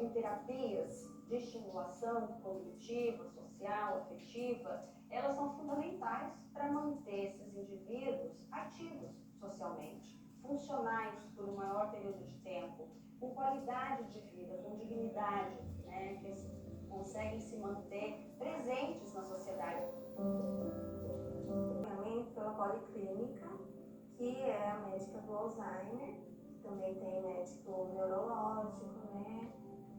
em terapias de estimulação cognitiva, social, afetiva, elas são fundamentais para manter esses indivíduos ativos socialmente, funcionais por um maior período de tempo, com qualidade de vida, com dignidade, né, que conseguem se manter presentes na sociedade. Pela policlínica, que é a médica do Alzheimer, também tem médico neurológico, né?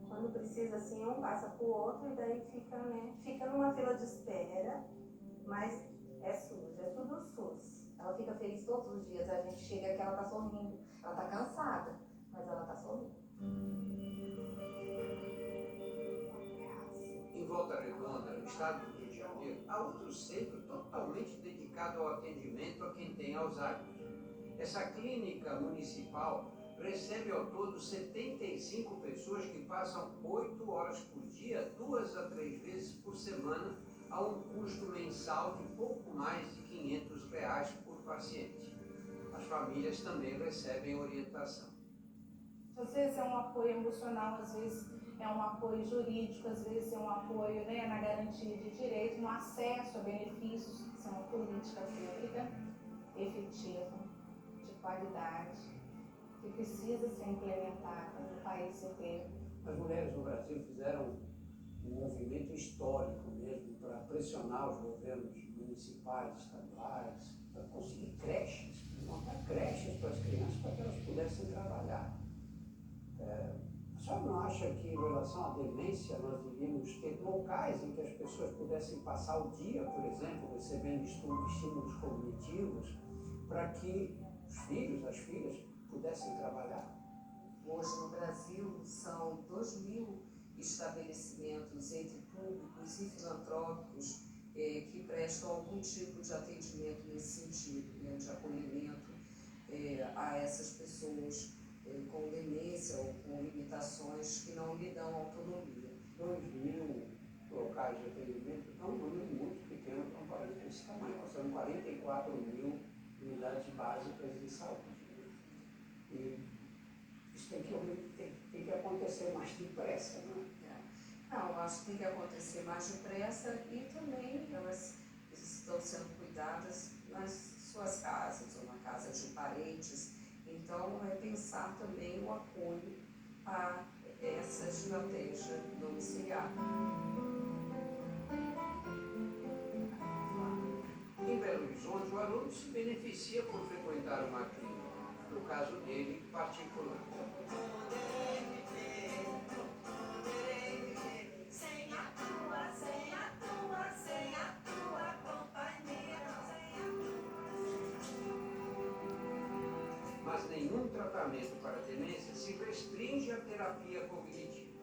Quando precisa, assim, um passa para o outro e daí fica numa fila de espera, mas é SUS, é tudo SUS. Ela fica feliz todos os dias, a gente chega que ela tá sorrindo, ela tá cansada, mas ela tá sorrindo. Em Volta Redonda, no estado do Rio de Janeiro, há outro centro totalmente dedicado ao atendimento a quem tem Alzheimer. Essa clínica municipal recebe ao todo 75 pessoas que passam 8 horas por dia, 2 a 3 vezes por semana, a um custo mensal de pouco mais de R$ 500 por paciente. As famílias também recebem orientação. Às vezes é um apoio emocional, às vezes é um apoio jurídico, às vezes é um apoio, né, na garantia de direitos, no acesso a benefícios, que são uma política pública efetiva, de qualidade, que precisa ser implementada no país inteiro. As mulheres no Brasil fizeram um movimento histórico mesmo para pressionar os governos municipais, estaduais, para conseguir creches, montar creches para as crianças para que elas pudessem trabalhar. A senhora não acha que, em relação à demência, nós devíamos ter locais em que as pessoas pudessem passar o dia, por exemplo, recebendo estímulos cognitivos, para que os filhos, as filhas, pudessem trabalhar? Hoje no Brasil são 2.000 estabelecimentos entre públicos e filantrópicos que prestam algum tipo de atendimento nesse sentido, né, de acolhimento a essas pessoas com demência ou com limitações que não lhe dão autonomia. 2.000 locais de atendimento é um número muito pequeno comparado com esse tamanho. Nós temos 44.000 unidades básicas de saúde. E isso tem que acontecer mais depressa, não é? Não, eu acho que tem que acontecer mais depressa e também elas estão sendo cuidadas nas suas casas ou na casa de parentes. Então, é pensar também o apoio a essa estratégia domiciliar. Em Belo Horizonte, o aluno se beneficia por frequentar uma clínica, no caso dele, particular. Mas nenhum tratamento para demência se restringe à terapia cognitiva.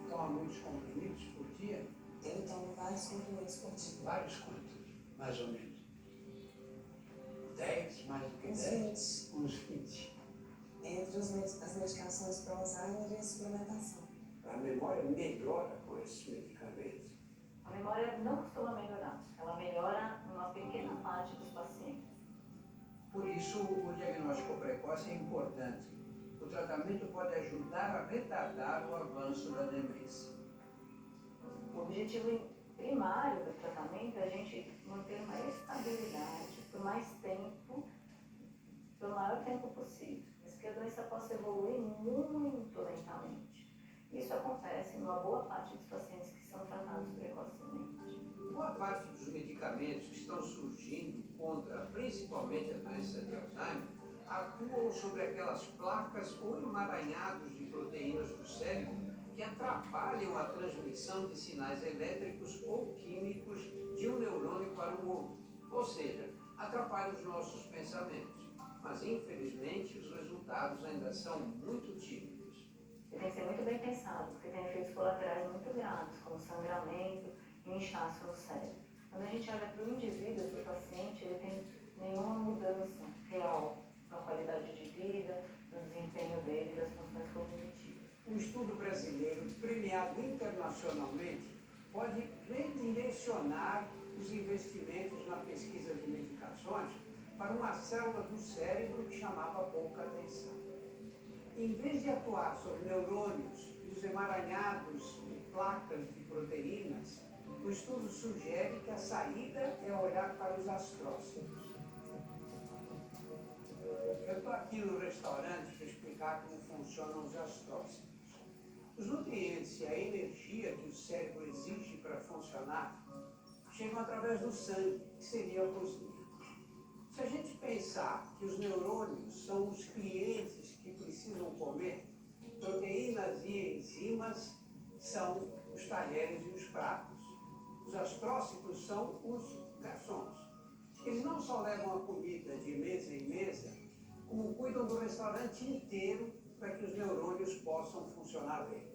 Toma muitos comprimidos por dia? Ele toma vários comprimidos por dia. Vários quantos, mais ou menos? 10, mais do que Uns 10? 20. Uns 20. Entre as medicações para Alzheimer e a suplementação. A memória melhora com esses medicamentos? A memória não costuma melhorar, ela melhora numa pequena parte dos pacientes. Por isso, o diagnóstico precoce é importante. O tratamento pode ajudar a retardar o avanço da demência. O objetivo primário do tratamento é a gente manter uma estabilidade por mais tempo, pelo maior tempo possível. Mas que a doença possa evoluir muito lentamente. Isso acontece numa boa parte dos pacientes que são tratados precocemente. Boa parte dos medicamentos que estão surgindo contra, principalmente a doença de Alzheimer, atuam sobre aquelas placas ou emaranhados de proteínas do cérebro que atrapalham a transmissão de sinais elétricos ou químicos de um neurônio para o outro, ou seja, atrapalham os nossos pensamentos. Mas, infelizmente, os resultados ainda são muito tímidos. E tem que ser muito bem pensado, porque tem efeitos colaterais muito graves, como sangramento e inchaço no cérebro. Quando a gente olha para o indivíduo, para o paciente, ele tem nenhuma mudança real na qualidade de vida, no desempenho dele, das funções cognitivas. Um estudo brasileiro, premiado internacionalmente, pode redirecionar os investimentos na pesquisa de medicações para uma célula do cérebro que chamava pouca atenção. Em vez de atuar sobre neurônios e os emaranhados de placas de proteínas, o estudo sugere que a saída é olhar para os astrócitos. Eu estou aqui no restaurante para explicar como funcionam os astrócitos. Os nutrientes e a energia que o cérebro exige para funcionar chegam através do sangue, que seria a cozinha. Se a gente pensar que os neurônios são os clientes que precisam comer, proteínas e enzimas são os talheres e os pratos. Os astrócitos são os garçons. Eles não só levam a comida de mesa em mesa, como cuidam do restaurante inteiro para que os neurônios possam funcionar bem.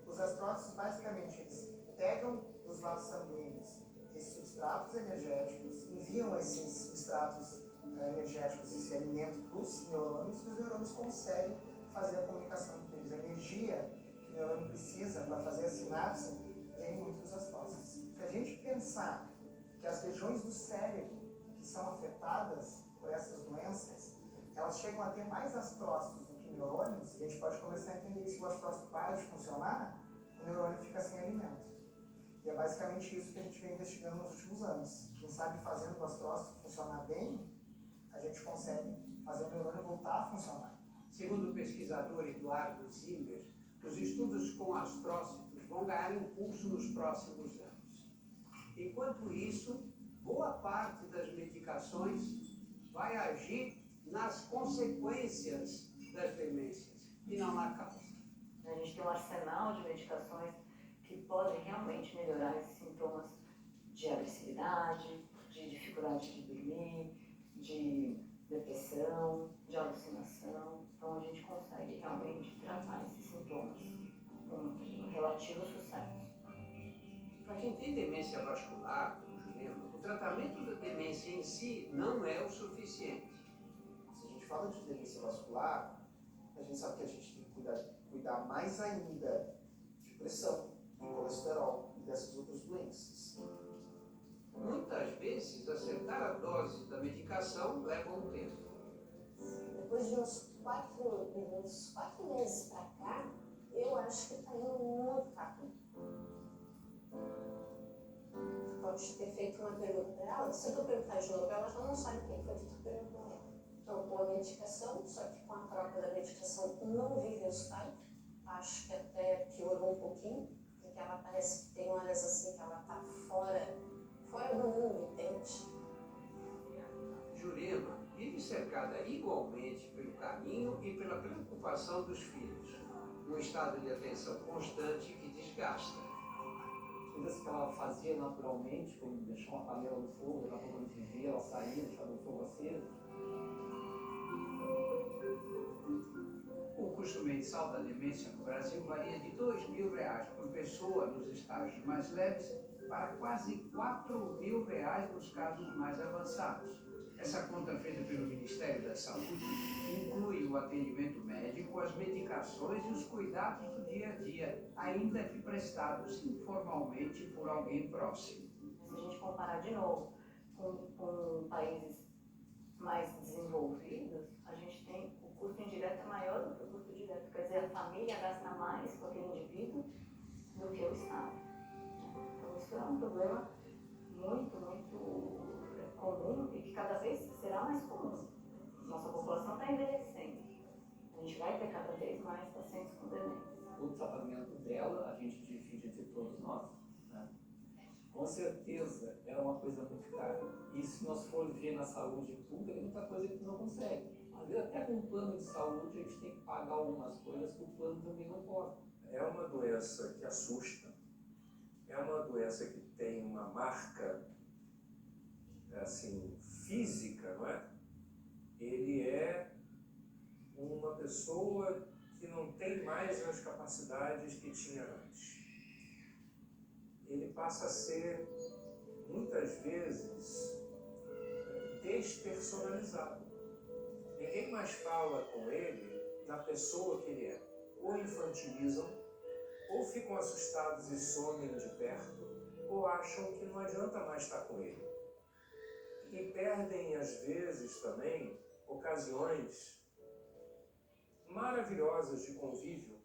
Os astrócitos, basicamente, eles pegam dos vasos sanguíneos esses substratos energéticos, enviam esses substratos energéticos, esse alimento para os neurônios, e os neurônios conseguem fazer a comunicação entre eles. A energia que o neurônio precisa para fazer a sinapse vem muito dos astrócitos. Se a gente pensar que as regiões do cérebro que são afetadas por essas doenças, elas chegam a ter mais astrócitos do que neurônios, e a gente pode começar a entender que se o astrócito para de funcionar, o neurônio fica sem alimento. E é basicamente isso que a gente vem investigando nos últimos anos. Quem sabe fazendo o astrócito funcionar bem, a gente consegue fazer o neurônio voltar a funcionar. Segundo o pesquisador Eduardo Zimmer, os estudos com astrócitos vão ganhar impulso nos próximos anos. Enquanto isso, boa parte das medicações vai agir nas consequências das demências e não na causa. A gente tem um arsenal de medicações que podem realmente melhorar esses sintomas de agressividade, de dificuldade de dormir, de depressão, de alucinação. Então a gente consegue realmente tratar esses sintomas com um relativo sucesso. Para quem tem demência vascular, como Jurema, o tratamento da demência em si não é o suficiente. Se a gente fala de demência vascular, a gente sabe que a gente tem que cuidar mais ainda de pressão, de colesterol e dessas outras doenças. Muitas vezes, acertar a dose da medicação leva um tempo. Depois de uns 4 meses pra cá, eu acho que tá indo muito rápido. Pode ter feito uma pergunta para ela, se eu perguntar de novo, ela já não sabe quem foi que tu perguntou. Então, com a medicação, só que com a troca da medicação não vi resultado. Acho que até piorou um pouquinho, porque ela parece que tem horas assim que ela tá fora do mundo, entende? Jurema vive cercada igualmente pelo caminho e pela preocupação dos filhos. Um estado de atenção constante que desgasta. Coisas que ela fazia naturalmente, como deixar uma panela no fogo, daqui a pouco a gente via ela sair, deixar o fogo aceso. O custo mensal da demência no Brasil varia de R$ 2.000 por pessoa nos estágios mais leves para quase R$ 4.000 nos casos mais avançados. Essa conta feita pelo Ministério da Saúde inclui o atendimento médico, as medicações e os cuidados do dia a dia, ainda que prestados informalmente por alguém próximo. Se a gente comparar de novo com países mais desenvolvidos, a gente tem o custo indireto é maior do que o custo direto. Quer dizer, a família gasta mais com aquele indivíduo do que o Estado. Então, isso é um problema muito comum e que cada vez será mais comum. Nossa população está envelhecendo. A gente vai ter cada vez mais pacientes com demência. O tratamento dela a gente divide entre todos nós. Né? Com certeza é uma coisa muito cara. E se nós formos ver na saúde pública, tem muita coisa que tu não consegue. Às vezes até com o plano de saúde a gente tem que pagar algumas coisas que o plano também não pode. É uma doença que assusta, é uma doença que tem uma marca assim, física, não é? Ele é uma pessoa que não tem mais as capacidades que tinha antes. Ele passa a ser, muitas vezes, despersonalizado. Ninguém mais fala com ele na pessoa que ele é. Ou infantilizam, ou ficam assustados e somem de perto, ou acham que não adianta mais estar com ele. E perdem, às vezes, também, ocasiões maravilhosas de convívio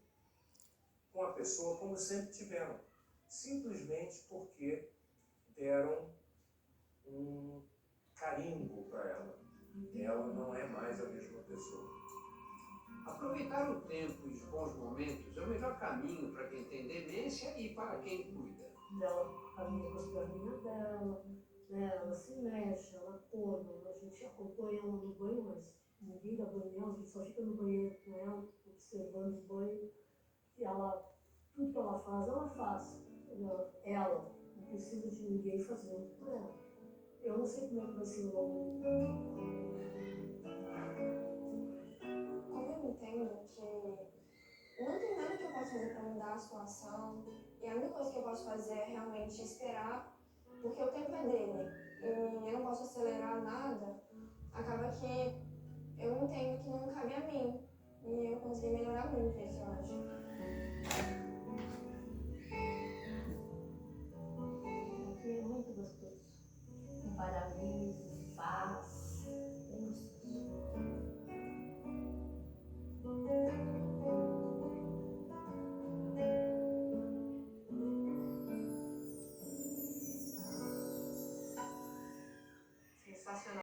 com a pessoa como sempre tiveram, simplesmente porque deram um carimbo para ela. Ela não é mais a mesma pessoa. Aproveitar o tempo e os bons momentos é o melhor caminho para quem tem demência e para quem cuida. Ela caminha com as perninhas dela, né? Ela se mexe, ela come, a gente acompanha ela no banho, mas ninguém dá banho nela, a gente só fica no banheiro com ela, observando o banho. E ela, tudo que ela faz. Ela não precisa de ninguém fazendo por ela. Eu não sei como é que vai ser o longo. Como eu entendo que não tem nada que eu possa fazer para mudar a situação, e a única coisa que eu posso fazer é realmente esperar, porque o tempo é dele, e eu não posso acelerar nada, acaba que eu entendo que não cabe a mim, e eu consegui melhorar muito isso, eu acho.